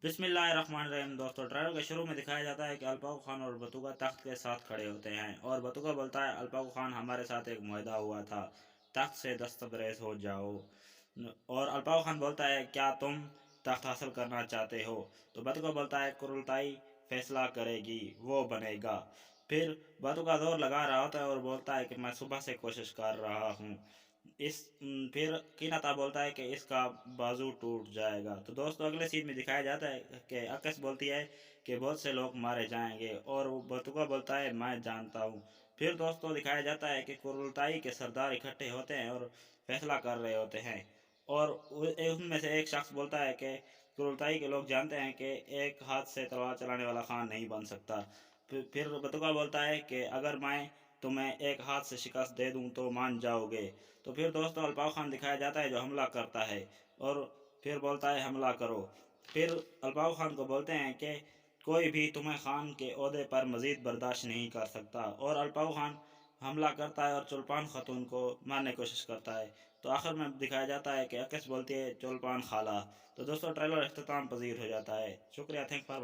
बिस्मिल्लाहिर्रहमानिर्रहीम। दोस्तों, ट्रेलर के शुरू में दिखाया जाता है कि अल्पाऊ खान और बतूका तख्त के साथ खड़े होते हैं और बतूका बोलता है, अल्पाऊ खान, हमारे साथ एक मुआहदा हुआ था, तख्त से दस्तबरेज हो जाओ। और अल्पाऊ खान बोलता है, क्या तुम तख्त हासिल करना चाहते हो? तो बतूका बोलता है, कुरल्ताई फैसला करेगी, वो बनेगा। फिर बतूका जोर लगा रहा होता है और बोलता है कि मैं सुबह से कोशिश कर रहा हूँ। फिर कीनाता बोलता है कि इसका बाजू टूट जाएगा। तो दोस्तों, अगले सीन में दिखाया जाता है कि अकस बोलती है कि बहुत से लोग मारे जाएंगे और वो बतुका बोलता है, मैं जानता हूँ। फिर दोस्तों, दिखाया जाता है कि कुरल्ताई के सरदार इकट्ठे होते हैं और फैसला कर रहे होते हैं। और उनमें से एक शख्स बोलता है कि कुरल्ताई के लोग जानते हैं कि एक हाथ से तलवार चलाने वाला खान नहीं बन सकता। फिर बतुका बोलता है कि अगर मैं तुम्हें एक हाथ से शिकस्त दे दूं तो मान जाओगे। तो फिर दोस्तों, अल्पाव खान दिखाया जाता है जो हमला करता है और फिर बोलता है, हमला करो। फिर अल्पाव खान को बोलते हैं कि कोई भी तुम्हें खान के ओहदे पर मज़ीद बर्दाश्त नहीं कर सकता। और अल्पाव खान हमला करता है और चुल्पान खातून को मारने की कोशिश करता है। तो आखिर में दिखाया जाता है कि अकस बोलती है, चुल्पान खाला। तो दोस्तों, ट्रेलर अख्ताम पजीर हो जाता है। शुक्रिया, थैंक फॉर।